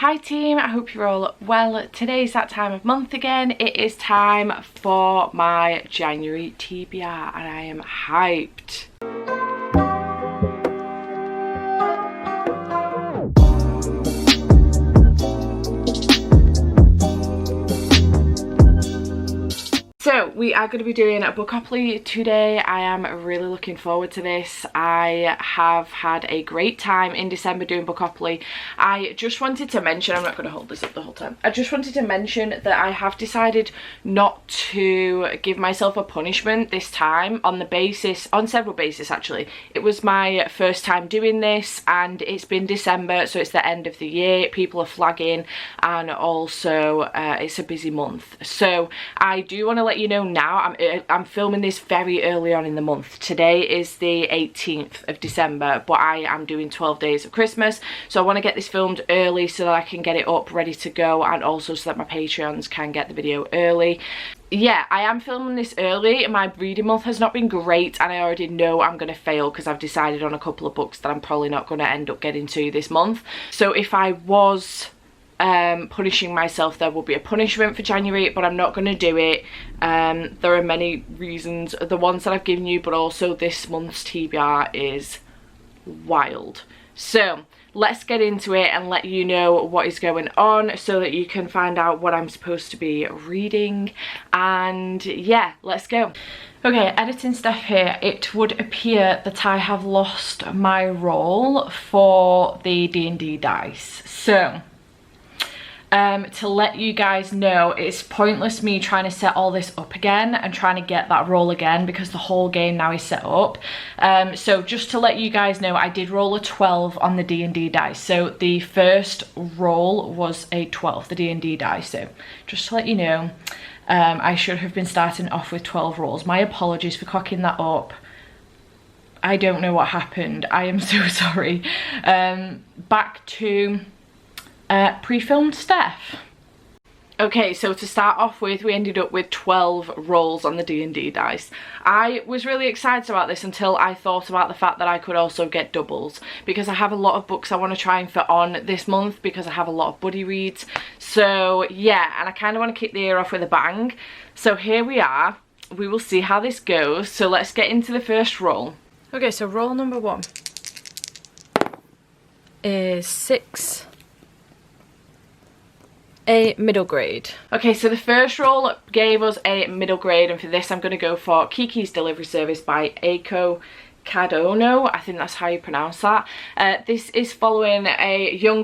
Hi team, I hope you're all well. Today's that time of month again. It is time for my January TBR and I am hyped. So we are going to be doing a Bookopoly today. I am really looking forward to this. I have had a great time in December doing Bookopoly. I just wanted to mention, I'm not going to hold this up the whole time. I just wanted to mention that I have decided not to give myself a punishment this time on several bases actually. It was my first time doing this and it's been December, so it's the end of the year. People are flagging and also it's a busy month. So I do want to let you know now, I'm filming this very early on in the month. Today is the 18th of December, but I am doing 12 days of Christmas, so I want to get this filmed early so that I can get it up ready to go, and also so that my Patreons can get the video early. Yeah, I am filming this early. My reading month has not been great and I already know I'm going to fail because I've decided on a couple of books that I'm probably not going to end up getting to this month. So if I was punishing myself, there will be a punishment for January, but I'm not going to do it. There are many reasons, the ones that I've given you, but also this month's TBR is wild. So let's get into it and let you know what is going on so that you can find out what I'm supposed to be reading. And yeah, let's go. Okay, editing Steph here. It would appear that I have lost my roll for the D&D dice. So to let you guys know, it's pointless me trying to set all this up again and trying to get that roll again because the whole game now is set up. So just to let you guys know, I did roll a 12 on the D&D dice. So the first roll was a 12, the D&D dice. So just to let you know, I should have been starting off with 12 rolls. My apologies for cocking that up. I don't know what happened. I am so sorry. Back to pre-filmed Steph. Okay, so to start off with, we ended up with 12 rolls on the D&D dice. I was really excited about this until I thought about the fact that I could also get doubles, because I have a lot of books I want to try and fit on this month because I have a lot of buddy reads. So yeah, and I kind of want to kick the year off with a bang. So here we are. We will see how this goes. So let's get into the first roll. Okay, so roll number 1 is 6. A middle grade. Okay, so the first roll gave us a middle grade, and for this I'm going to go for Kiki's Delivery Service by Aiko Kadono. I think that's how you pronounce that. This is following a young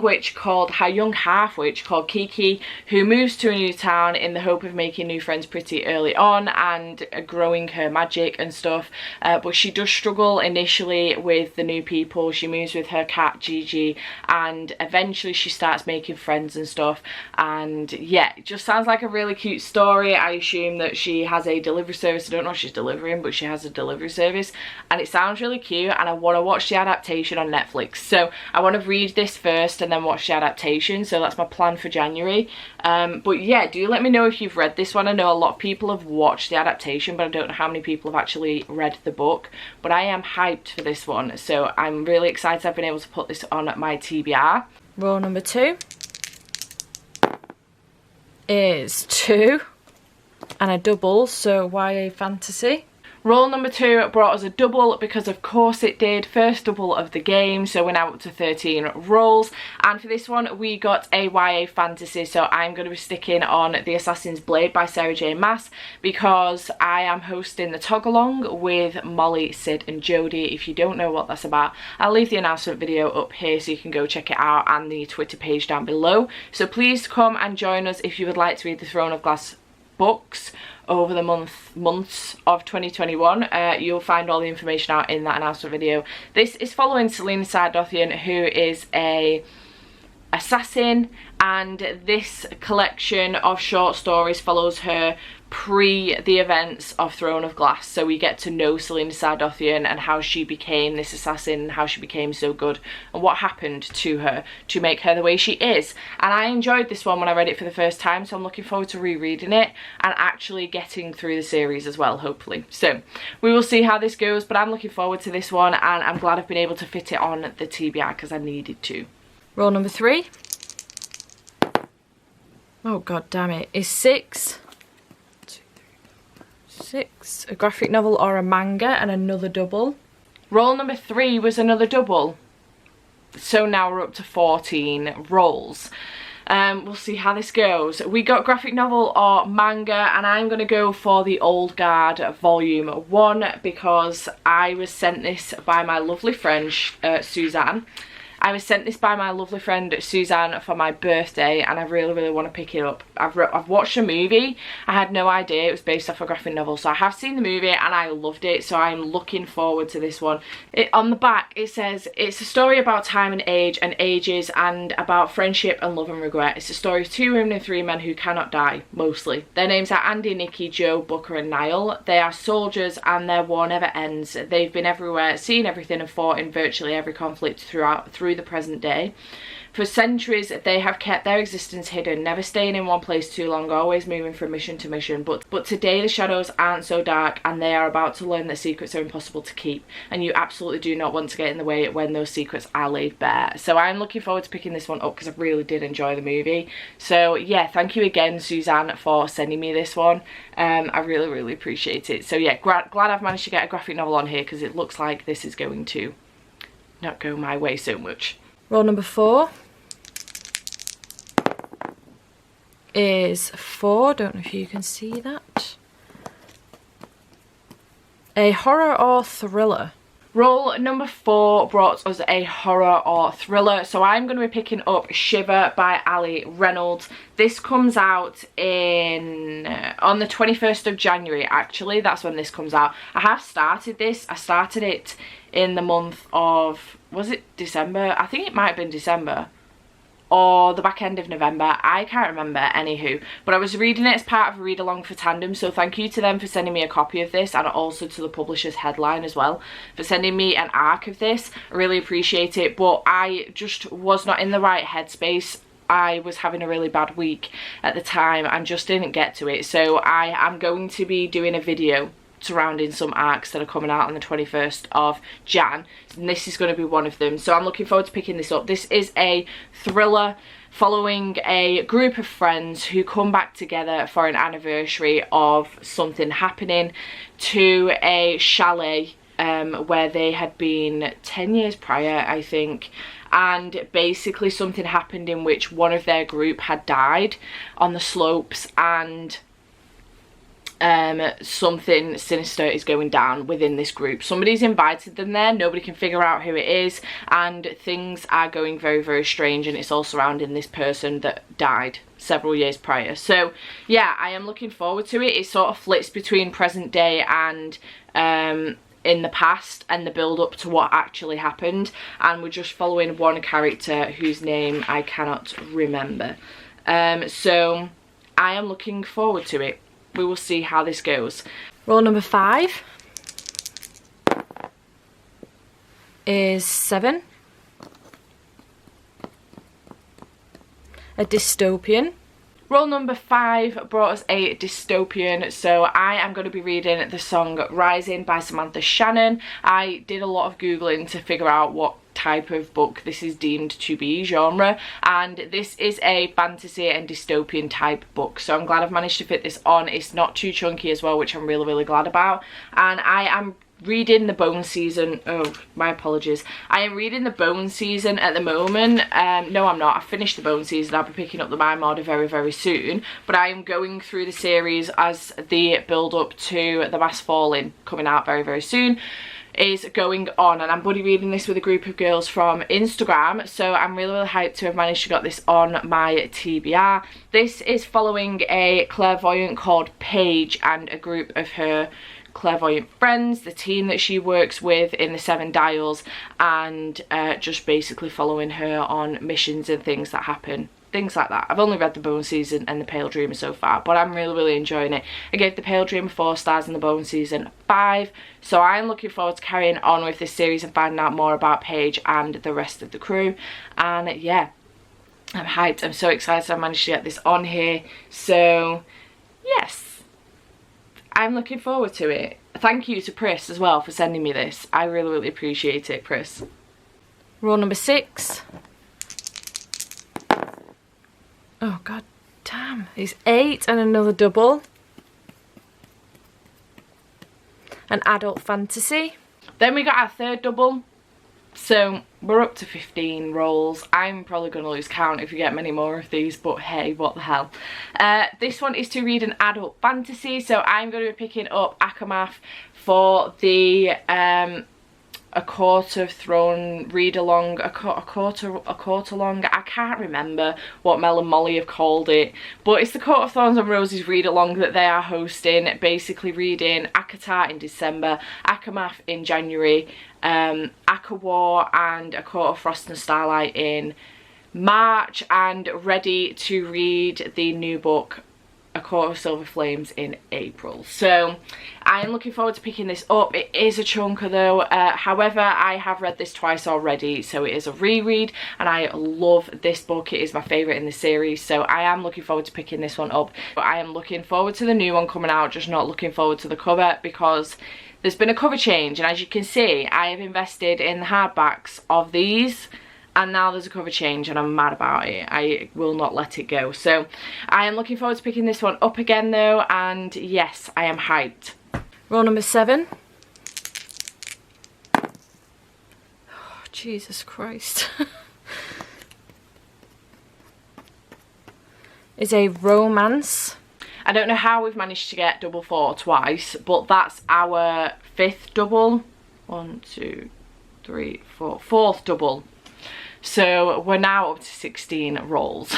half witch called Kiki, who moves to a new town in the hope of making new friends pretty early on and growing her magic and stuff. But she does struggle initially with the new people. She moves with her cat Gigi and eventually she starts making friends and stuff. And yeah, it just sounds like a really cute story. I assume that she has a delivery service. I don't know if she's delivering, but she has a delivery service and it sounds really cute, and I want to watch the adaptation on Netflix. So I want to read this first and then watch the adaptation. So that's my plan for January. But yeah, do let me know if you've read this one. I know a lot of people have watched the adaptation, but I don't know how many people have actually read the book. But I am hyped for this one, so I'm really excited I've been able to put this on my TBR. Roll number 2 is 2 and a double, so YA fantasy. Roll number 2 brought us a double because of course it did. First double of the game, so we're now up to 13 rolls. And for this one we got a YA fantasy, so I'm going to be sticking on The Assassin's Blade by Sarah J Maas because I am hosting the tog along with Molly, Sid and Jodie. If you don't know what that's about, I'll leave the announcement video up here so you can go check it out, and the Twitter page down below. So please come and join us if you would like to read the Throne of Glass books over the months of 2021. You'll find all the information out in that announcement video. This is following Selena Sardothien, who is a assassin, and this collection of short stories follows her pre the events of Throne of Glass. So we get to know Selena Sardothien and how she became this assassin, how she became so good, and what happened to her to make her the way she is. And I enjoyed this one when I read it for the first time, so I'm looking forward to rereading it and actually getting through the series as well, hopefully. So we will see how this goes, but I'm looking forward to this one, and I'm glad I've been able to fit it on the TBR because I needed to. Roll number 3 oh god damn it, is 6 a graphic novel or a manga and another double. Roll number 3 was another double. So now we're up to 14 rolls. We'll see how this goes. We got graphic novel or manga, and I'm going to go for the Old Guard volume 1 because I was sent this by my lovely friend Suzanne. I was sent this by my lovely friend Suzanne for my birthday, and I really want to pick it up. I've watched a movie. I had no idea it was based off a graphic novel, so I have seen the movie and I loved it, so I'm looking forward to this one. On the back it says it's a story about time and age and ages, and about friendship and love and regret. It's a story of 2 women and 3 men who cannot die, mostly. Their names are Andy, Nikki, Joe, Booker and Niall. They are soldiers and their war never ends. They've been everywhere, seen everything and fought in virtually every conflict through the present day. For centuries they have kept their existence hidden, never staying in one place too long, always moving from mission to mission. But today the shadows aren't so dark, and they are about to learn that secrets are impossible to keep, and you absolutely do not want to get in the way when those secrets are laid bare. So I'm looking forward to picking this one up because I really did enjoy the movie. So yeah, thank you again Suzanne for sending me this one. I really appreciate it. So yeah, glad I've managed to get a graphic novel on here because it looks like this is going to not go my way so much. Roll number 4 is 4. Don't know if you can see that. A horror or thriller. Roll number 4 brought us a horror or thriller, so I'm going to be picking up Shiver by Ali Reynolds. This comes out on the 21st of January, actually. That's when this comes out. I have started this. I started it in the month of, was it December? I think it might have been December. Or the back end of November, I can't remember, anywho. But I was reading it as part of a read along for Tandem, so thank you to them for sending me a copy of this, and also to the publisher's Headline as well for sending me an arc of this. I really appreciate it, but I just was not in the right headspace. I was having a really bad week at the time and just didn't get to it, so I am going to be doing a video surrounding some arcs that are coming out on the 21st of Jan, and this is going to be one of them, so I'm looking forward to picking this up. This is a thriller following a group of friends who come back together for an anniversary of something happening to a chalet where they had been 10 years prior, I think, and basically something happened in which one of their group had died on the slopes, and something sinister is going down within this group. Somebody's invited them there, nobody can figure out who it is, and things are going very strange, and it's all surrounding this person that died several years prior. So yeah, I am looking forward to it. It sort of flits between present day and in the past, and the build up to what actually happened, and we're just following one character whose name I cannot remember. So I am looking forward to it. We will see how this goes. Roll number 5 is 7. A dystopian. Roll number 5 brought us a dystopian, so I am going to be reading the song Rising by Samantha Shannon. I did a lot of Googling to figure out what type of book this is deemed to be, genre, and this is a fantasy and dystopian type book, so I'm glad I've managed to fit this on. It's not too chunky as well, which I'm really glad about, and I am reading the Bone season. Oh, my apologies. I am reading the Bone season at the moment. No, I'm not. I finished the Bone season. I'll be picking up the Mind order very soon, but I am going through the series as the build up to The Mask Falling coming out very soon is going on, and I'm buddy reading this with a group of girls from Instagram, so I'm really hyped to have managed to get this on my TBR. This is following a clairvoyant called Paige and a group of her clairvoyant friends, the team that she works with in the 7 Dials, and just basically following her on missions and things that happen. Things like that. I've only read the Bone season and the Pale Dreamer so far, but I'm really enjoying it. I gave the Pale Dreamer 4 stars and the Bone season 5, so I'm looking forward to carrying on with this series and finding out more about Paige and the rest of the crew. And yeah, I'm hyped. I'm so excited I managed to get this on here, so yes, I'm looking forward to it. Thank you to Pris as well for sending me this. I really appreciate it, Pris. Roll number 6. Oh god Damn, it's 8 and another double. An adult fantasy. Then we got our third double. So we're up to 15 rolls. I'm probably going to lose count if you get many more of these, but hey, what the hell. This one is to read an adult fantasy, so I'm going to be picking up Akamath for the A Court of Throne read along, a quarter long. I can't remember what Mel and Molly have called it, but it's the Court of Thorns and Roses read along that they are hosting, basically reading Akatar in December, Akamath in January, Akawar and A Court of Frost and Starlight in March, and ready to read the new book A Court of Silver Flames in April. So I am looking forward to picking this up. It is a chunker though. However, I have read this twice already, so it is a reread, and I love this book. It is my favourite in the series, so I am looking forward to picking this one up. But I am looking forward to the new one coming out, just not looking forward to the cover, because there's been a cover change, and as you can see, I have invested in the hardbacks of these, and now there's a cover change and I'm mad about it. I will not let it go. So I am looking forward to picking this one up again though, and yes, I am hyped. Roll number 7. Oh, Jesus Christ. Is a romance. I don't know how we've managed to get double 4 twice, but that's our 5th double. 1, 2, 3, 4, 4th double. So we're now up to 16 rolls.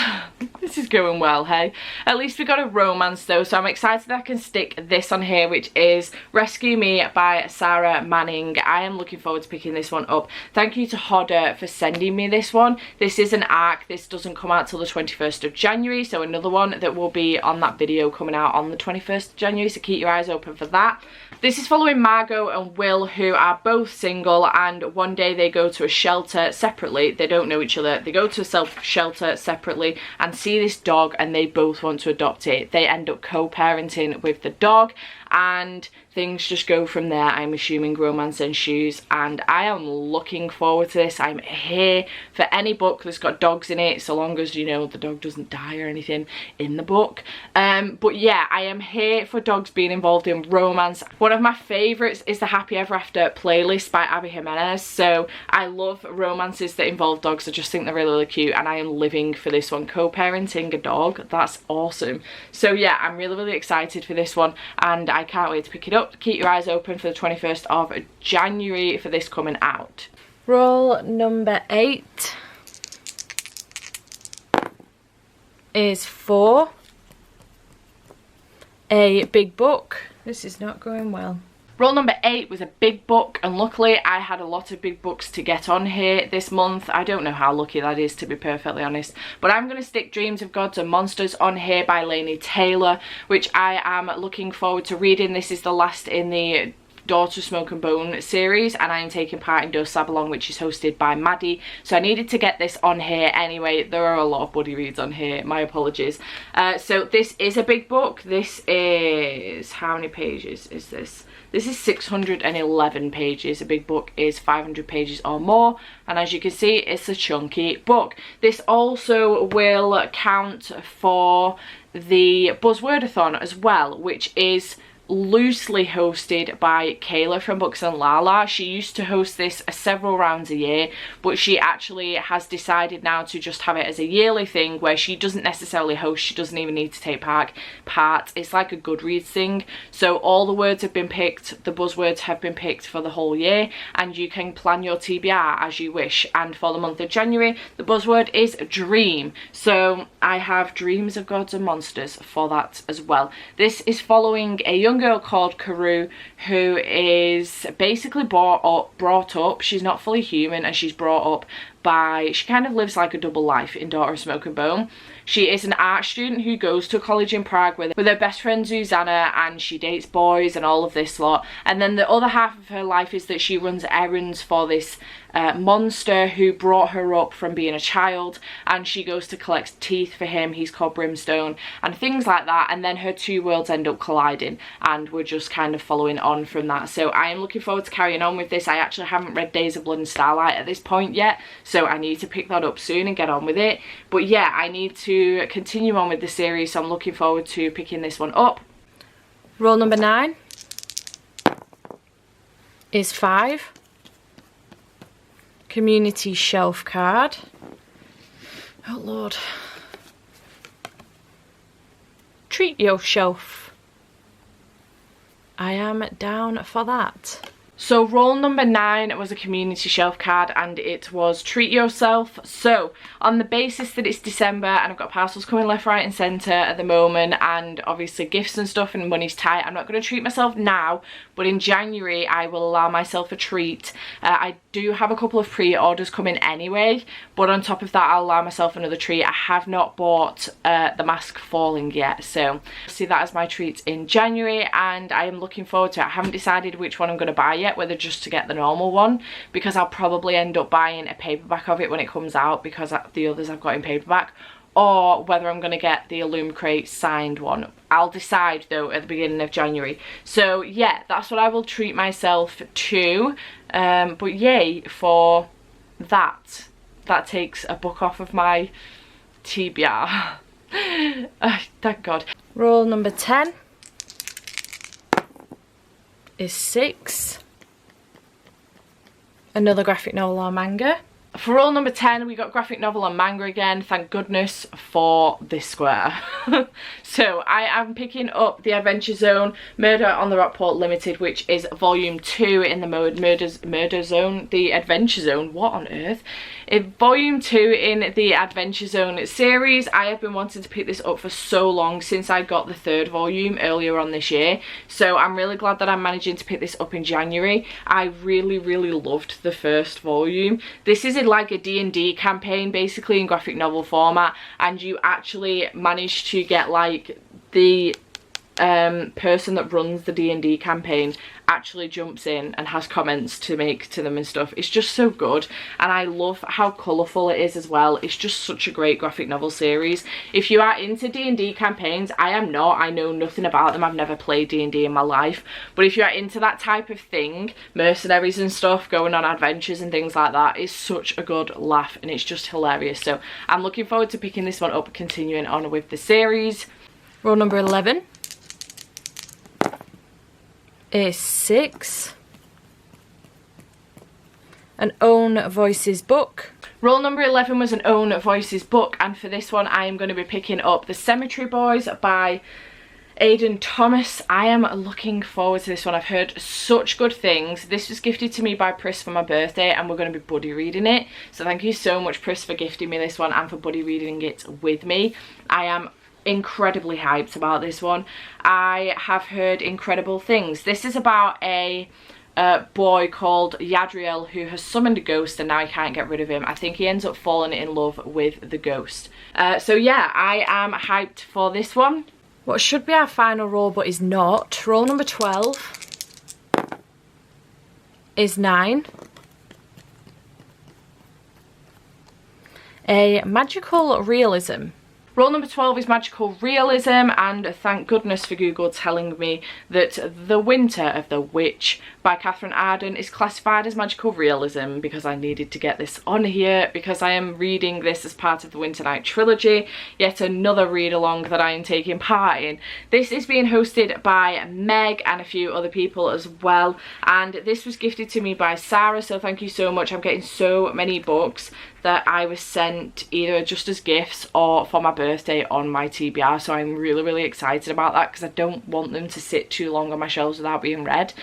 This is going well, hey? At least we got a romance though, so I'm excited that I can stick this on here, which is Rescue Me by Sarah Manning. I am looking forward to picking this one up. Thank you to Hodder for sending me this one. This is an ARC. This doesn't come out till the 21st of January, so another one that will be on that video coming out on the 21st of January, so keep your eyes open for that. This is following Margot and Will, who are both single, and one day they go to a shelter separately. They don't know each other. They go to a shelter separately and see this dog, and they both want to adopt it. They end up co-parenting with the dog, and things just go from there. I'm assuming romance ensues, and I am looking forward to this. I'm here for any book that's got dogs in it, so long as, you know, the dog doesn't die or anything in the book. But yeah, I am here for dogs being involved in romance. One of my favourites is the Happy Ever After playlist by Abby Jimenez, so I love romances that involve dogs. I just think they're really, really cute, and I am living for this one. Co-parenting a dog, that's awesome. So yeah, I'm really, really excited for this one, and I can't wait to pick it up. Keep your eyes open for the 21st of January for this coming out. Roll number 8 is for a big book. This is not going well. Roll number 8 was a big book, and luckily I had a lot of big books to get on here this month. I don't know how lucky that is, to be perfectly honest, but I'm going to stick Dreams of Gods and Monsters on here by Laini Taylor, which I am looking forward to reading. This is the last in the Daughter of Smoke and Bone series, and I am taking part in Dos Sabalong, which is hosted by Maddie, so I needed to get this on here anyway. There are a lot of buddy reads on here, my apologies. So this is a big book. This is, how many pages is this? This is 611 pages. A big book is 500 pages or more, and as you can see, it's a chunky book. This also will count for the Buzzwordathon as well, which is loosely hosted by Kayla from Books and Lala. She used to host this several rounds a year, but she actually has decided now to just have it as a yearly thing where she doesn't necessarily host. She doesn't even need to take part. It's like a Goodreads thing. So all the words have been picked, the buzzwords have been picked for the whole year, and you can plan your TBR as you wish. And for the month of January, the buzzword is dream. So I have Dreams of Gods and Monsters for that as well. This is following a young girl called Karoo, who is basically brought up, she's not fully human, and she's brought up by, she kind of lives like a double life in Daughter of Smoke and Bone. She is an art student who goes to a college in Prague with her best friend Zuzana, and she dates boys and all of this lot. And then the other half of her life is that she runs errands for this monster who brought her up from being a child, and she goes to collect teeth for him. He's called Brimstone, and things like that, and then her two worlds end up colliding, and we're just kind of following on from that. So I am looking forward to carrying on with this. I actually haven't read Days of Blood and Starlight at this point yet, so I need to pick that up soon and get on with it. But yeah, I need to continue on with the series, so I'm looking forward to picking this one up. Roll number 9 is 5. Community shelf card. Oh Lord. Treat yourself. I am down for that. So roll number 9 was a community shelf card, and it was treat yourself. So on the basis that it's December and I've got parcels coming left, right and centre at the moment, and obviously gifts and stuff and money's tight, I'm not going to treat myself now, but in January I will allow myself a treat. I do have a couple of pre-orders coming anyway, but on top of that I'll allow myself another treat. I have not bought The Mask Falling yet, so see that as my treat in January, and I am looking forward to it. I haven't decided which one I'm going to buy yet, whether just to get the normal one, because I'll probably end up buying a paperback of it when it comes out, because the others I've got in paperback, or whether I'm going to get the Illumicrate signed one. I'll decide though at the beginning of January. So yeah, that's what I will treat myself to. But yay for that. That takes a book off of my TBR. Thank God. Roll number 10 is 6. Another graphic novel or manga. For roll number 10, we got graphic novel and manga again. Thank goodness for this square. So I am picking up The Adventure Zone, Murder on the Rockport Limited, which is volume 2 in the Murder Zone, The Adventure Zone, what on earth? In volume 2 in the Adventure Zone series. I have been wanting to pick this up for so long, since I got the 3rd volume earlier on this year. So I'm really glad that I'm managing to pick this up in January. I really loved the 1st volume. This is like a D&D campaign basically in graphic novel format, and you actually manage to get like the person that runs the D&D campaign actually jumps in and has comments to make to them and stuff. It's just so good, and I love how colourful it is as well. It's just such a great graphic novel series. If you are into D&D campaigns, I am not, I know nothing about them, I've never played D&D in my life, but if you are into that type of thing, mercenaries and stuff, going on adventures and things like that, it's such a good laugh and it's just hilarious. So I'm looking forward to picking this one up and continuing on with the series. Roll number 11 is 6. An Own Voices book. Roll number 11 was an Own Voices book, and for this one I am going to be picking up The Cemetery Boys by Aidan Thomas. I am looking forward to this one. I've heard such good things. This was gifted to me by Pris for my birthday, and we're going to be buddy reading it. So thank you so much, Pris, for gifting me this one and for buddy reading it with me. I am incredibly hyped about this one. I have heard incredible things. This is about a boy called Yadriel who has summoned a ghost, and now he can't get rid of him. I think he ends up falling in love with the ghost. So yeah, I am hyped for this one. What should be our final roll but is not. Roll number 12 is 9. A magical realism. Roll number 12 is magical realism, and thank goodness for Google telling me that The Winter of the Witch by Catherine Arden is classified as magical realism, because I needed to get this on here because I am reading this as part of the Winter Night trilogy, yet another read along that I am taking part in. This is being hosted by Meg and a few other people as well, and this was gifted to me by Sarah, so thank you so much. I'm getting so many books that I was sent either just as gifts or for my birthday on my TBR, so I'm really excited about that, because I don't want them to sit too long on my shelves without being read.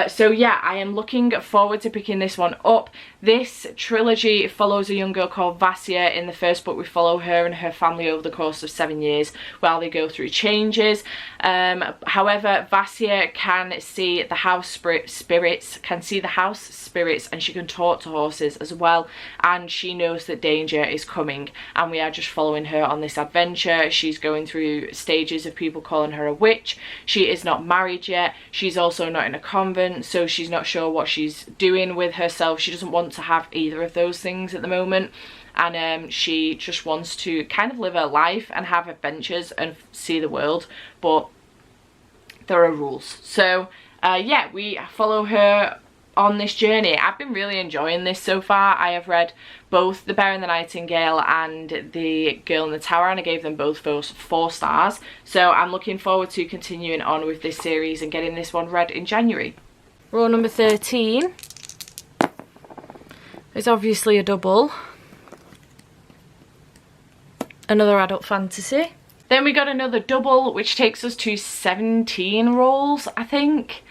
So yeah, I am looking forward to picking this one up. This trilogy follows a young girl called Vasya. In the first book we follow her and her family over the course of 7 years while they go through changes. However, Vasya can see the house spirits, and she can talk to horses as well, and she she knows that danger is coming, and we are just following her on this adventure. She's going through stages of people calling her a witch. She is not married yet. She's also not in a convent, so she's not sure what she's doing with herself. She doesn't want to have either of those things at the moment, and she just wants to kind of live her life and have adventures and see the world, but there are rules. So yeah, we follow her on this journey. I've been really enjoying this so far. I have read both The Bear and the Nightingale and The Girl in the Tower, and I gave them both 4 stars. So I'm looking forward to continuing on with this series and getting this one read in January. Roll number 13 is obviously a double. Another adult fantasy. Then we got another double, which takes us to 17 rolls, I think.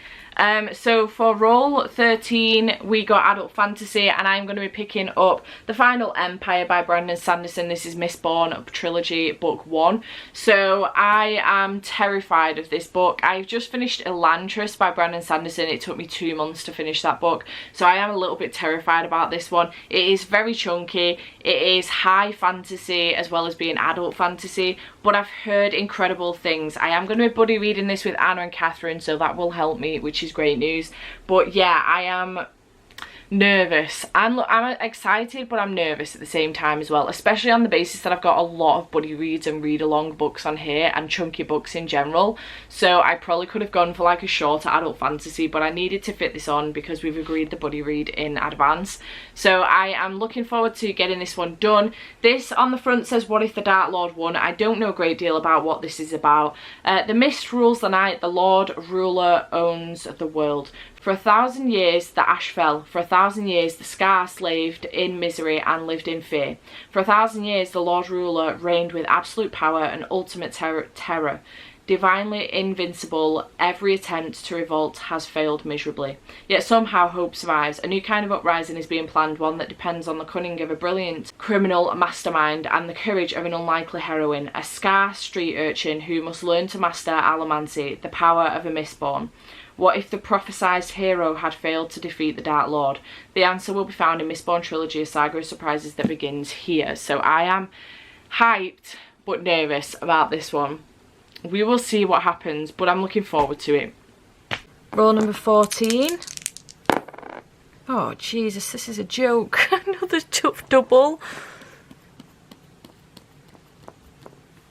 So for roll 13 we got adult fantasy, and I'm going to be picking up The Final Empire by Brandon Sanderson. This is Mistborn trilogy book 1. So I am terrified of this book. I've just finished Elantris by Brandon Sanderson. It took me 2 months to finish that book, so I am a little bit terrified about this one. It is very chunky. It is high fantasy as well as being adult fantasy, but I've heard incredible things. I am going to be buddy reading this with Anna and Catherine, so that will help me, which is great news. But yeah, I am nervous. I'm excited, but I'm nervous at the same time as well, especially on the basis that I've got a lot of buddy reads and read along books on here and chunky books in general. So I probably could have gone for like a shorter adult fantasy, but I needed to fit this on because we've agreed the buddy read in advance. So I am looking forward to getting this one done. This on the front says, "What if the Dark Lord won?" I don't know a great deal about what this is about. The mist rules the night, the Lord ruler owns the world. For 1,000 years the ash fell. For 1,000 years the scar slaved in misery and lived in fear. For 1,000 years the Lord Ruler reigned with absolute power and ultimate terror. Divinely invincible, every attempt to revolt has failed miserably. Yet somehow hope survives. A new kind of uprising is being planned, one that depends on the cunning of a brilliant criminal mastermind and the courage of an unlikely heroine, a scar street urchin who must learn to master allomancy, the power of a Mistborn. What if the prophesized hero had failed to defeat the Dark Lord? The answer will be found in Mistborn Trilogy, a saga of surprises that begins here. So I am hyped but nervous about this one. We will see what happens, but I'm looking forward to it. Roll number 14. Oh Jesus, this is a joke. Another tough double.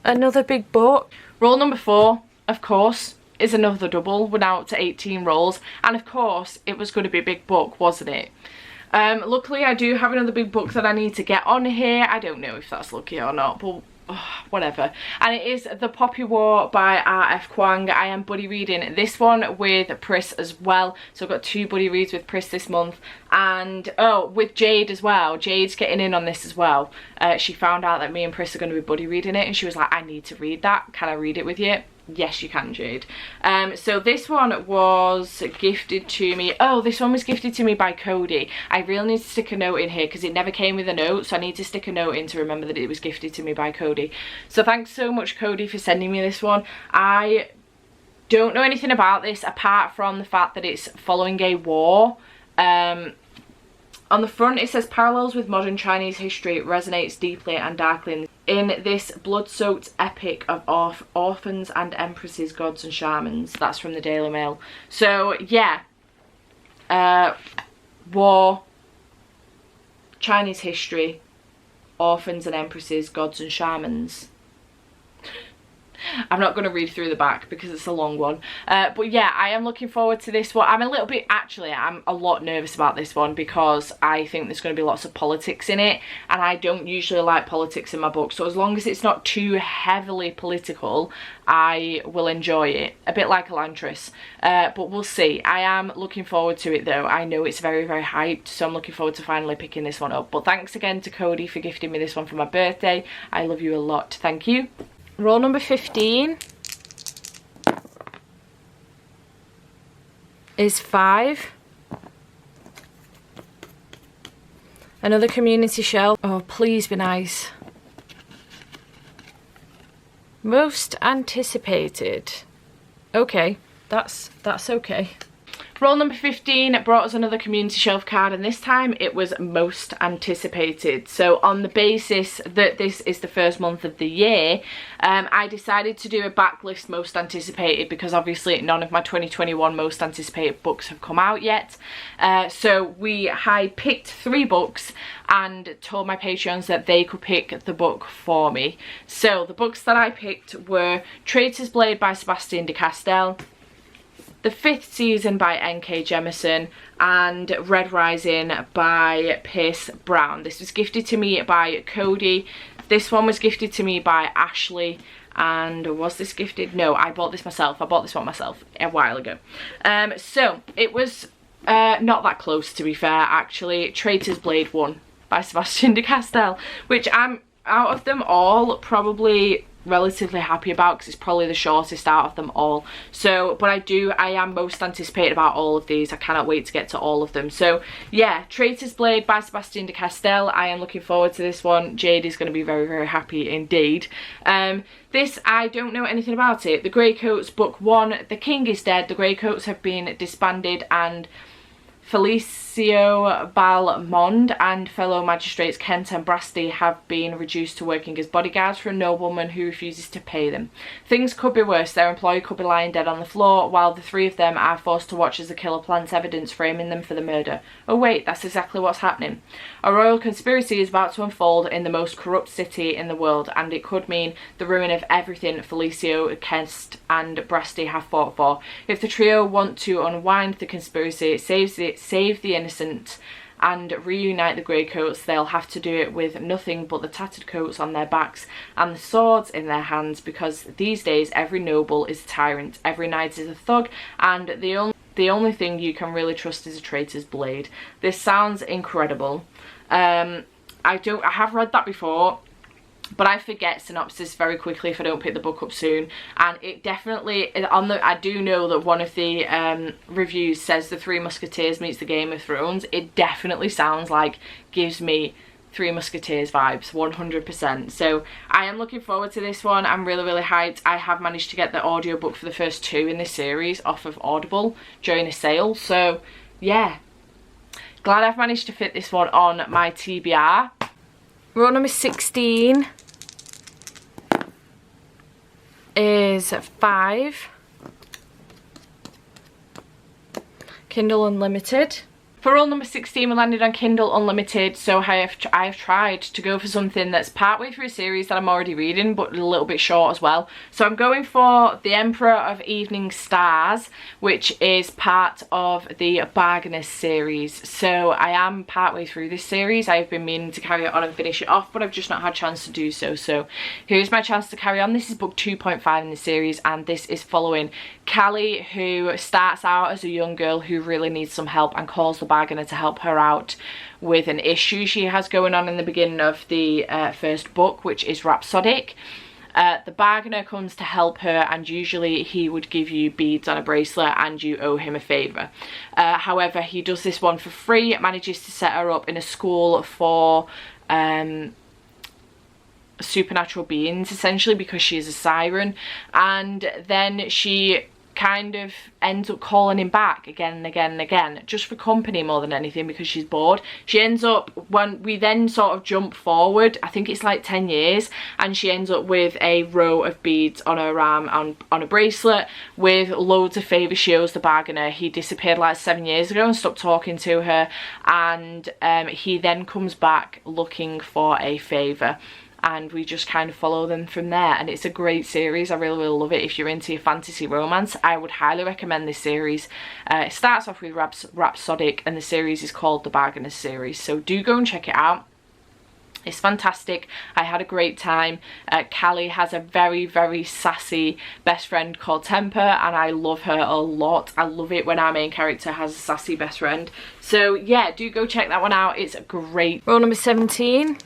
Another big book. Roll number 4, of course, is another double. We're now up to 18 rolls, and of course it was going to be a big book, wasn't it? Luckily I do have another big book that I need to get on here. I don't know if that's lucky or not, but whatever. And it is The Poppy War by Rf Quang. I am buddy reading this one with Pris as well, so I've got 2 buddy reads with Pris this month, and oh, with Jade as well. Jade's getting in on this as well. She found out that me and Pris are going to be buddy reading it, and she was like, I need to read that, can I read it with you? Yes you can, Jade. So this one was gifted to me. Oh, this one was gifted to me by Cody. I really need to stick a note in here because it never came with a note, so I need to stick a note in to remember that it was gifted to me by Cody. So thanks so much, Cody, for sending me this one. I don't know anything about this apart from the fact that it's following a war. On the front it says, parallels with modern Chinese history resonates deeply and darkly in this blood-soaked epic of orphans and empresses, gods and shamans. That's from the Daily Mail. So yeah, war, Chinese history, orphans and empresses, gods and shamans. I'm not going to read through the back because it's a long one, but yeah, I am looking forward to this one. I'm a lot nervous about this one because I think there's going to be lots of politics in it, and I don't usually like politics in my books, so as long as it's not too heavily political I will enjoy it, a bit like Elantris, but we'll see. I am looking forward to it though. I know it's very, very hyped, so I'm looking forward to finally picking this one up. But thanks again to Cody for gifting me this one for my birthday. I love you a lot. Thank you. Roll number 15 is 5. Another community shelf. Oh, please be nice. Most anticipated. Okay, that's okay. Roll number 15 brought us another community shelf card, and this time it was most anticipated. So on the basis that this is the first month of the year, I decided to do a backlist most anticipated, because obviously none of my 2021 most anticipated books have come out yet. So I picked 3 books and told my Patreons that they could pick the book for me. So the books that I picked were Traitors Blade by Sebastian de Castell, The 5th Season by N.K. Jemisin, and Red Rising by Pierce Brown. This was gifted to me by Cody. This one was gifted to me by Ashley. And was this gifted? No, I bought this myself. I bought this one myself a while ago. So it was not that close, to be fair, actually. Traitors Blade won by Sebastian de Castell, which I'm, out of them all, probably relatively happy about, because it's probably the shortest out of them all. So, but I am most anticipated about all of these. I cannot wait to get to all of them. So yeah, Traitors Blade by Sebastian de Castell. I am looking forward to this one. Jade is going to be very, very happy indeed. This, I don't know anything about it. The Greycoats, book 1. The king is dead. The Greycoats have been disbanded, and Felicio Balmond and fellow magistrates Kent and Brasty have been reduced to working as bodyguards for a nobleman who refuses to pay them. Things could be worse. Their employee could be lying dead on the floor, while the 3 of them are forced to watch as the killer plants evidence, framing them for the murder. Oh wait, that's exactly what's happening. A royal conspiracy is about to unfold in the most corrupt city in the world, and it could mean the ruin of everything Felicio, Kent and Brasty have fought for. If the trio want to unwind the conspiracy, save the innocent and reunite the Greycoats, they'll have to do it with nothing but the tattered coats on their backs and the swords in their hands, because these days every noble is a tyrant, every knight is a thug, and the only thing you can really trust is a traitor's blade. This sounds incredible. I have read that before, but I forget synopsis very quickly if I don't pick the book up soon. And it definitely, I do know that one of the reviews says The Three Musketeers meets the Game of Thrones. It definitely sounds like, gives me Three Musketeers vibes, 100%. So I am looking forward to this one. I'm really, really hyped. I have managed to get the audiobook for the first 2 in this series off of Audible during a sale. So yeah, glad I've managed to fit this one on my TBR. Row number 16 is 5. Kindle Unlimited. For roll number 16, we landed on Kindle Unlimited, so I have tried to go for something that's partway through a series that I'm already reading, but a little bit short as well. So I'm going for The Emperor of Evening Stars, which is part of the Bargainers series. So I am partway through this series. I've been meaning to carry it on and finish it off, but I've just not had a chance to do so. So here's my chance to carry on. This is book 2.5 in the series, and this is following Callie, who starts out as a young girl who really needs some help and calls the Bargainer to help her out with an issue she has going on in the beginning of the first book, which is Rhapsodic. The Bargainer comes to help her, and usually he would give you beads on a bracelet and you owe him a favour. However, he does this one for free, manages to set her up in a school for supernatural beings, essentially, because she is a siren, and then she kind of ends up calling him back again and again and again, just for company more than anything, because she's bored. She ends up, when we then sort of jump forward, I think it's like 10 years, and she ends up with a row of beads on her arm, on a bracelet, with loads of favours she owes the Bargainer. He disappeared like 7 years ago and stopped talking to her, and he then comes back looking for a favour, and we just kind of follow them from there. And it's a great series. I really, really love it. If you're into your fantasy romance, I would highly recommend this series. It starts off with Rhapsodic, and the series is called the Bargainers series, so do go and check it out. It's fantastic. I had a great time. Callie has a very, very sassy best friend called Temper, and I love her a lot. I love it when our main character has a sassy best friend. So yeah, do go check that one out. It's great. Row number 17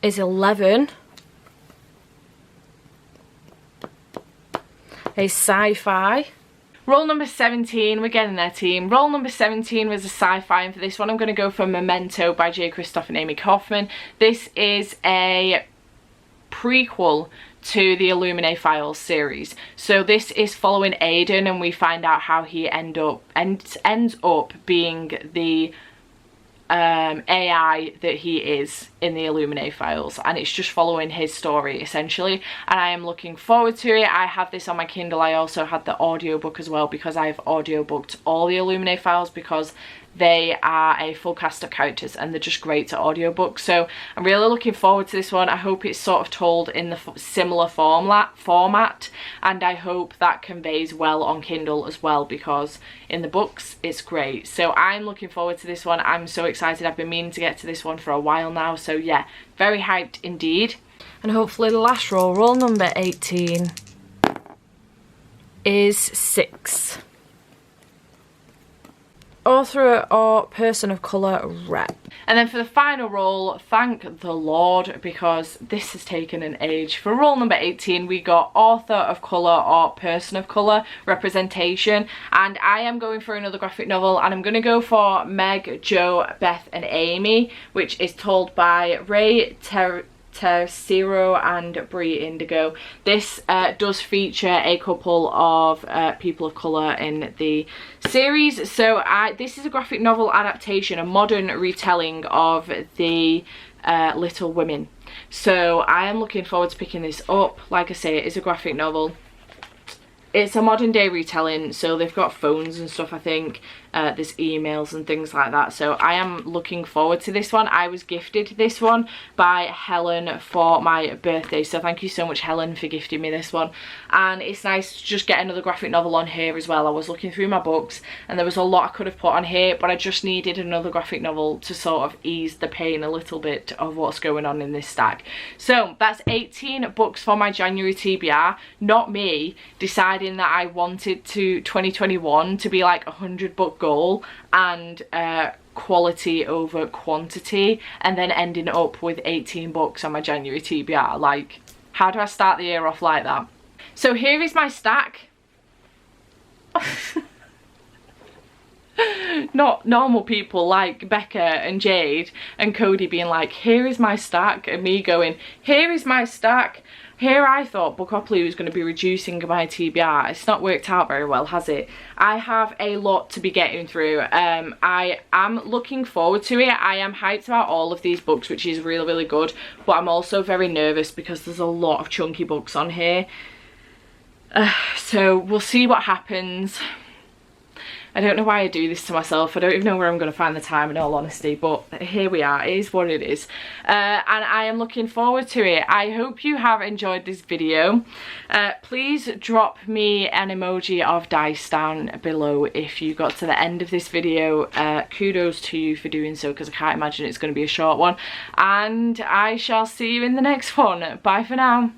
is 11. A sci-fi. Roll number 17, we're getting there, team. Roll number 17 was a sci-fi, and for this one I'm going to go for Memento by J. Christoph and Amy Kaufman. This is a prequel to the Illuminae Files series. So this is following Aiden, and we find out how he ends up being the AI that he is in the Illuminae Files, and it's just following his story essentially, and I am looking forward to it. I have this on my Kindle. I also had the audiobook as well, because I've audiobooked all the Illuminae Files because they are a full cast of characters and they're just great to audiobook. So I'm really looking forward to this one. I hope it's sort of told in the similar format, and I hope that conveys well on Kindle as well, because in the books it's great. So I'm looking forward to this one. I'm so excited. I've been meaning to get to this one for a while now, so yeah, very hyped indeed. And hopefully the last roll number 18, is 6. Author or person of colour rep. And then for the final roll, thank the Lord, because this has taken an age. For roll number 18, we got author of colour or person of colour representation, and I am going for another graphic novel, and I'm going to go for Meg, Jo, Beth and Amy, which is told by Ray Tercero and Brie Indigo. This does feature a couple of people of colour in the series. So this is a graphic novel adaptation, a modern retelling of the Little Women. So I am looking forward to picking this up. Like I say, it is a graphic novel. It's a modern day retelling, so they've got phones and stuff, I think. There's emails and things like that, so I am looking forward to this one. I was gifted this one by Helen for my birthday, so thank you so much, Helen, for gifting me this one. And it's nice to just get another graphic novel on here as well. I was looking through my books and there was a lot I could have put on here, but I just needed another graphic novel to sort of ease the pain a little bit of what's going on in this stack. So that's 18 books for my January TBR. Not me deciding that I wanted 2021 to be like 100 book goal and quality over quantity, and then ending up with 18 books on my January TBR. Like, how do I start the year off like that? So here is my stack. Not normal people like Becca and Jade and Cody being like, here is my stack, and me going, here is my stack. Here I thought Bookopoly was going to be reducing my TBR. It's not worked out very well, has it? I have a lot to be getting through. I am looking forward to it. I am hyped about all of these books, which is really, really good. But I'm also very nervous because there's a lot of chunky books on here. So we'll see what happens. I don't know why I do this to myself. I don't even know where I'm going to find the time, in all honesty, but here we are. It is what it is. And I am looking forward to it. I hope you have enjoyed this video. Please drop me an emoji of dice down below if you got to the end of this video. Kudos to you for doing so, because I can't imagine it's going to be a short one. And I shall see you in the next one. Bye for now.